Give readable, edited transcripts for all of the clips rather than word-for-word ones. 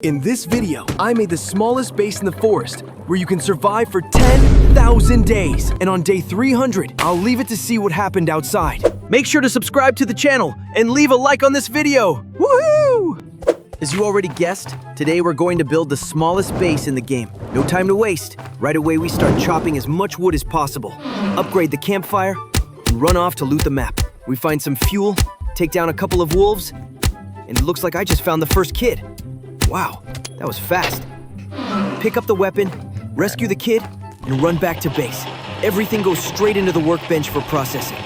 In this video, I made the smallest base in the forest where you can survive for 10,000 days. And on day 300, I'll leave it to see what happened outside. Make sure to subscribe to the channel and leave a like on this video. Woohoo! As you already guessed, today we're going to build the smallest base in the game. No time to waste. Right away, we start chopping as much wood as possible, upgrade the campfire, and run off to loot the map. We find some fuel, take down a couple of wolves, and it looks like I just found the first kid. Wow, that was fast. Pick up the weapon, rescue the kid, and run back to base. Everything goes straight into the workbench for processing.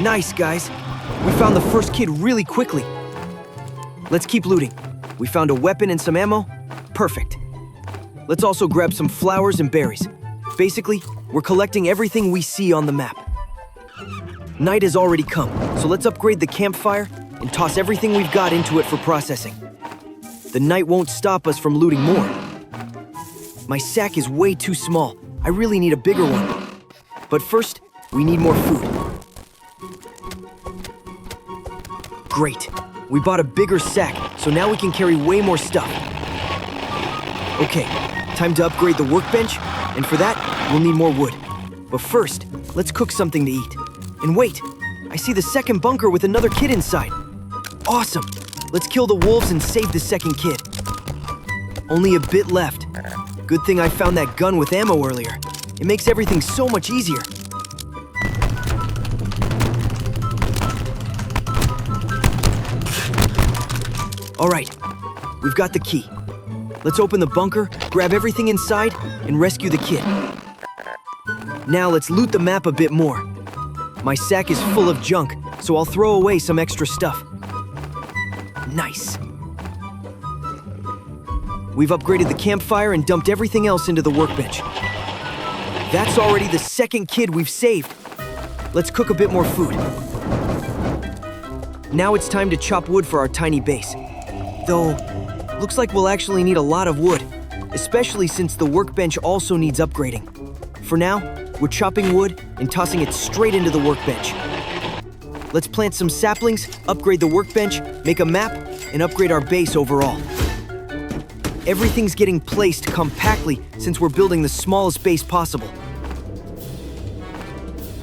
Nice, guys. We found the first kid really quickly. Let's keep looting. We found a weapon and some ammo. Perfect. Let's also grab some flowers and berries. Basically, we're collecting everything we see on the map. Night has already come, so let's upgrade the campfire and toss everything we've got into it for processing. The night won't stop us from looting more. My sack is way too small. I really need a bigger one. But first, we need more food. Great. We bought a bigger sack, so now we can carry way more stuff. Okay, time to upgrade the workbench, and for that, we'll need more wood. But first, let's cook something to eat. And wait, I see the second bunker with another kid inside. Awesome. Let's kill the wolves and save the second kid. Only a bit left. Good thing I found that gun with ammo earlier. It makes everything so much easier. All right, we've got the key. Let's open the bunker, grab everything inside, and rescue the kid. Now let's loot the map a bit more. My sack is full of junk, so I'll throw away some extra stuff. Nice. We've upgraded the campfire and dumped everything else into the workbench. That's already the second kid we've saved. Let's cook a bit more food. Now it's time to chop wood for our tiny base. Though, looks like we'll actually need a lot of wood, especially since the workbench also needs upgrading. For now, we're chopping wood and tossing it straight into the workbench. Let's plant some saplings, upgrade the workbench, make a map, and upgrade our base overall. Everything's getting placed compactly since we're building the smallest base possible.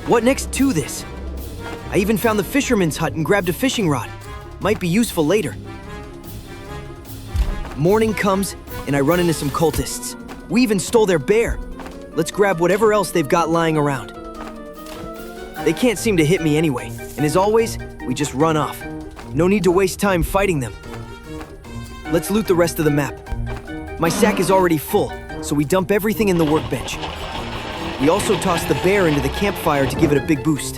What next to this? I even found the fisherman's hut and grabbed a fishing rod. Might be useful later. Morning comes, and I run into some cultists. We even stole their bear. Let's grab whatever else they've got lying around. They can't seem to hit me anyway, and as always, we just run off. No need to waste time fighting them. Let's loot the rest of the map. My sack is already full, so we dump everything in the workbench. We also toss the bear into the campfire to give it a big boost.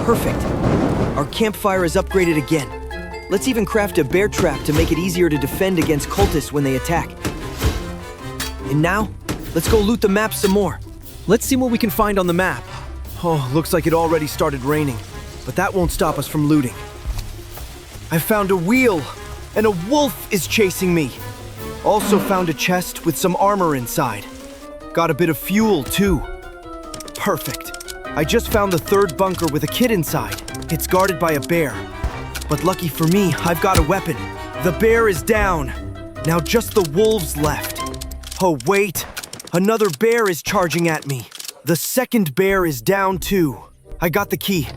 Perfect. Our campfire is upgraded again. Let's even craft a bear trap to make it easier to defend against cultists when they attack. And now, let's go loot the map some more. Let's see what we can find on the map. Oh, looks like it already started raining, but that won't stop us from looting. I found a wheel, and a wolf is chasing me. Also found a chest with some armor inside. Got a bit of fuel, too. Perfect. I just found the third bunker with a kid inside. It's guarded by a bear. But lucky for me, I've got a weapon. The bear is down. Now just the wolves left. Oh, wait. Another bear is charging at me. The second bear is down too. I got the key.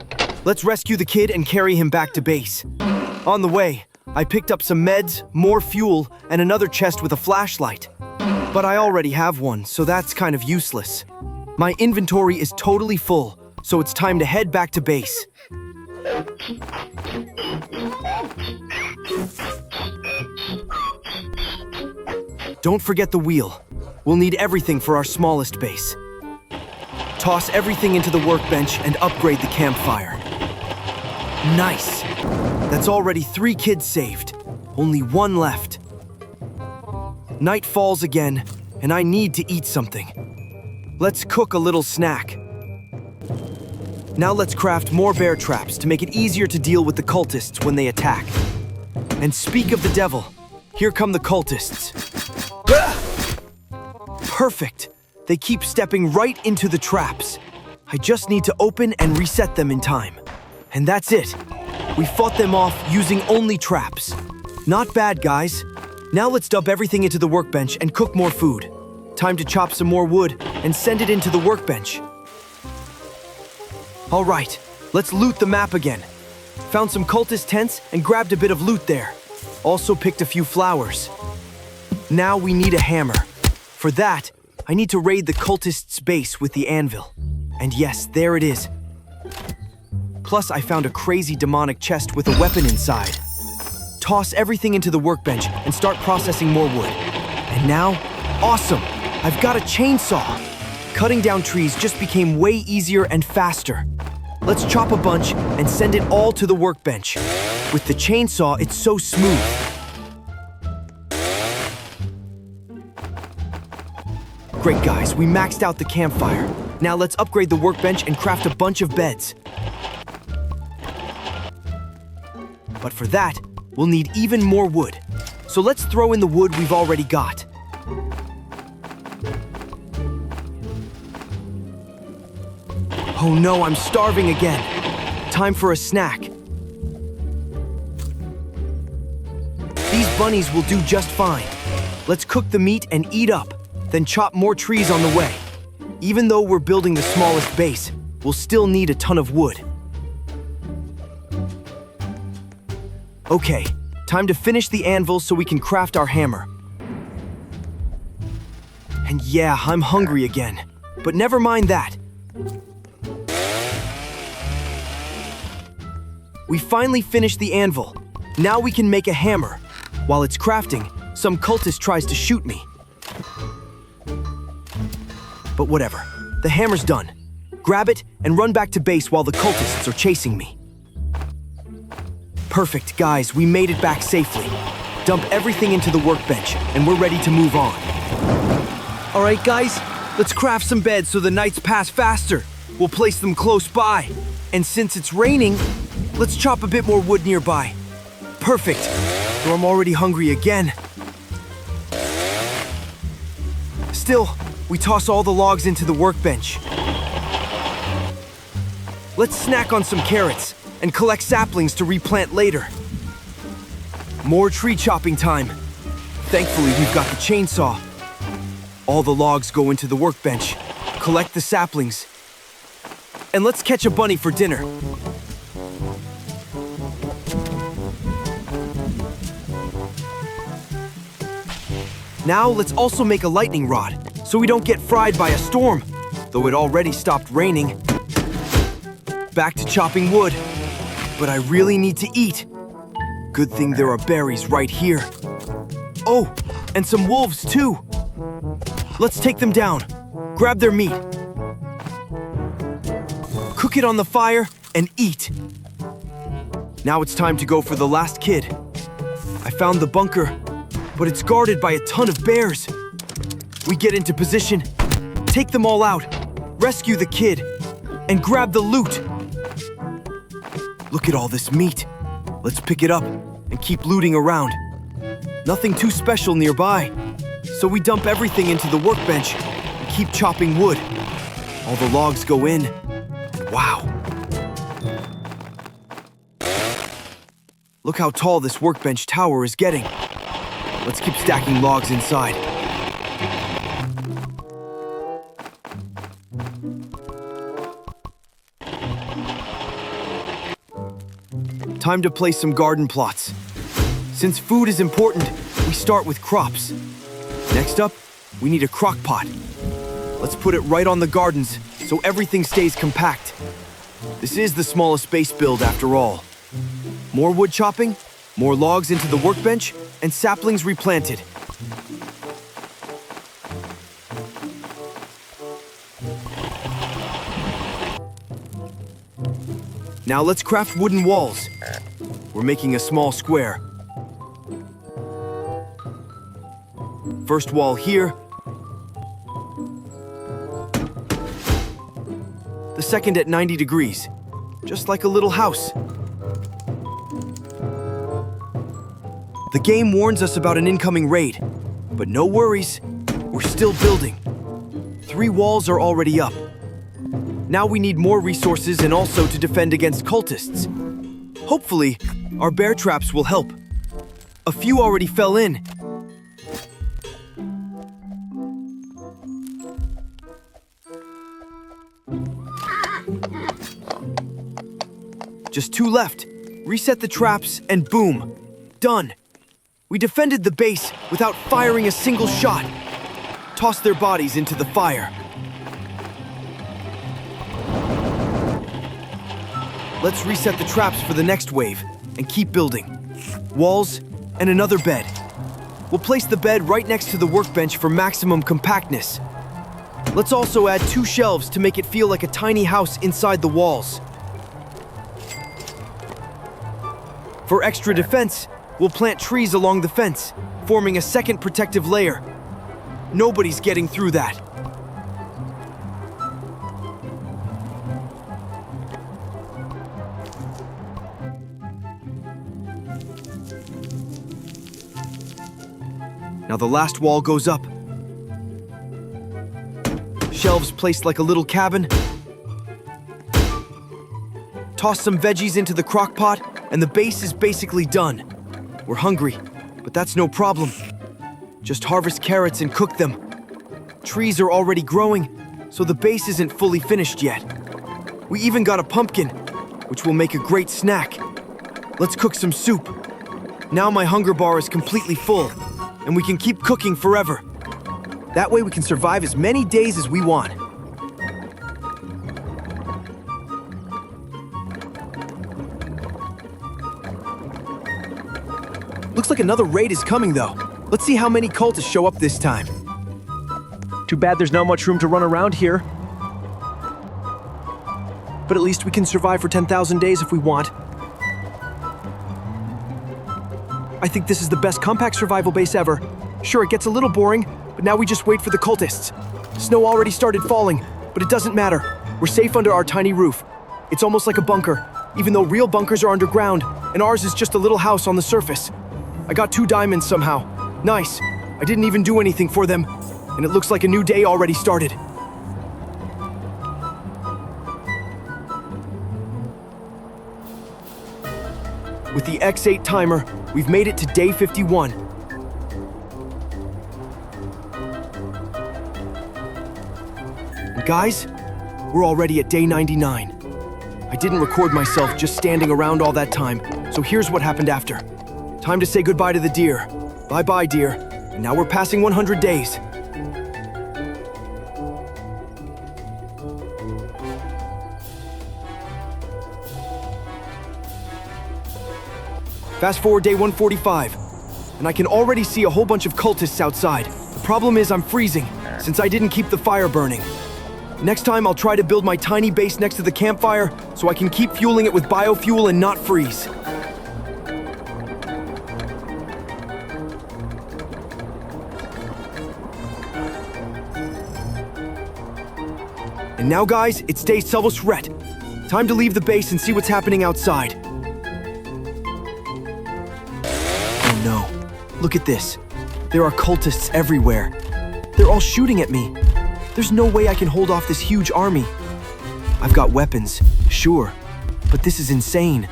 Let's rescue the kid and carry him back to base. On the way, I picked up some meds, more fuel, and another chest with a flashlight. But I already have one, so that's kind of useless. My inventory is totally full, so it's time to head back to base. Don't forget the wheel. We'll need everything for our smallest base. Toss everything into the workbench and upgrade the campfire. Nice! That's already 3 kids saved. Only 1 left. Night falls again, and I need to eat something. Let's cook a little snack. Now let's craft more bear traps to make it easier to deal with the cultists when they attack. And speak of the devil, here come the cultists. Perfect! They keep stepping right into the traps. I just need to open and reset them in time. And that's it. We fought them off using only traps. Not bad, guys. Now let's dump everything into the workbench and cook more food. Time to chop some more wood and send it into the workbench. All right, let's loot the map again. Found some cultist tents and grabbed a bit of loot there. Also picked a few flowers. Now we need a hammer. For that, I need to raid the cultist's base with the anvil. And yes, there it is. Plus, I found a crazy demonic chest with a weapon inside. Toss everything into the workbench and start processing more wood. And now, awesome! I've got a chainsaw! Cutting down trees just became way easier and faster. Let's chop a bunch and send it all to the workbench. With the chainsaw, it's so smooth. Great, guys, we maxed out the campfire. Now let's upgrade the workbench and craft a bunch of beds. But for that, we'll need even more wood. So let's throw in the wood we've already got. Oh no, I'm starving again. Time for a snack. These bunnies will do just fine. Let's cook the meat and eat up, then chop more trees on the way. Even though we're building the smallest base, we'll still need a ton of wood. Okay, time to finish the anvil so we can craft our hammer. And yeah, I'm hungry again. But never mind that. We finally finished the anvil. Now we can make a hammer. While it's crafting, some cultist tries to shoot me. But whatever, the hammer's done. Grab it and run back to base while the cultists are chasing me. Perfect, guys, we made it back safely. Dump everything into the workbench and we're ready to move on. All right, guys, let's craft some beds so the nights pass faster. We'll place them close by. And since it's raining, let's chop a bit more wood nearby. Perfect, though I'm already hungry again. Still, we toss all the logs into the workbench. Let's snack on some carrots and collect saplings to replant later. More tree chopping time. Thankfully, we've got the chainsaw. All the logs go into the workbench. Collect the saplings. And let's catch a bunny for dinner. Now let's also make a lightning rod, so we don't get fried by a storm, though it already stopped raining. Back to chopping wood, but I really need to eat. Good thing there are berries right here. Oh, and some wolves too. Let's take them down, grab their meat, cook it on the fire, and eat. Now it's time to go for the last kid. I found the bunker, but it's guarded by a ton of bears. We get into position, take them all out, rescue the kid, and grab the loot. Look at all this meat. Let's pick it up and keep looting around. Nothing too special nearby, so we dump everything into the workbench and keep chopping wood. All the logs go in, and wow. Look how tall this workbench tower is getting. Let's keep stacking logs inside. Time to place some garden plots. Since food is important, we start with crops. Next up, we need a crock pot. Let's put it right on the gardens so everything stays compact. This is the smallest base build after all. More wood chopping, more logs into the workbench, and saplings replanted. Now let's craft wooden walls. We're making a small square. First wall here. The second at 90 degrees, just like a little house. The game warns us about an incoming raid, but no worries, we're still building. 3 walls are already up. Now we need more resources and also to defend against cultists. Hopefully, our bear traps will help. A few already fell in. Just 2 left. Reset the traps and boom. Done. We defended the base without firing a single shot. Tossed their bodies into the fire. Let's reset the traps for the next wave and keep building. Walls and another bed. We'll place the bed right next to the workbench for maximum compactness. Let's also add 2 shelves to make it feel like a tiny house inside the walls. For extra defense, we'll plant trees along the fence, forming a second protective layer. Nobody's getting through that. Now the last wall goes up. Shelves placed like a little cabin. Toss some veggies into the crock pot, and the base is basically done. We're hungry, but that's no problem. Just harvest carrots and cook them. Trees are already growing, so the base isn't fully finished yet. We even got a pumpkin, which will make a great snack. Let's cook some soup. Now my hunger bar is completely full, and we can keep cooking forever. That way we can survive as many days as we want. Looks like another raid is coming, though. Let's see how many cultists show up this time. Too bad there's not much room to run around here. But at least we can survive for 10,000 days if we want. I think this is the best compact survival base ever. Sure, it gets a little boring, but now we just wait for the cultists. Snow already started falling, but it doesn't matter. We're safe under our tiny roof. It's almost like a bunker, even though real bunkers are underground, and ours is just a little house on the surface. I got 2 diamonds somehow. Nice. I didn't even do anything for them, and it looks like a new day already started. With the X8 timer, we've made it to day 51. And guys, we're already at day 99. I didn't record myself just standing around all that time, so here's what happened after. Time to say goodbye to the deer. Bye-bye, deer. And now we're passing 100 days. Fast forward day 145, and I can already see a whole bunch of cultists outside. The problem is I'm freezing, since I didn't keep the fire burning. Next time I'll try to build my tiny base next to the campfire so I can keep fueling it with biofuel and not freeze. And now guys, it's day Ret. Time to leave the base and see what's happening outside. Oh no, look at this. There are cultists everywhere. They're all shooting at me. There's no way I can hold off this huge army. I've got weapons, sure, but this is insane.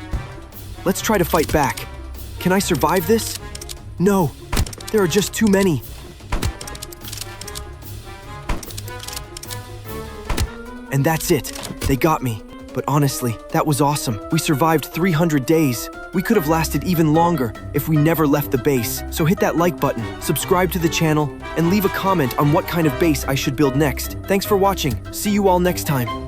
Let's try to fight back. Can I survive this? No, there are just too many. And that's it. They got me. But honestly, that was awesome. We survived 300 days. We could have lasted even longer if we never left the base. So hit that like button, subscribe to the channel, and leave a comment on what kind of base I should build next. Thanks for watching. See you all next time.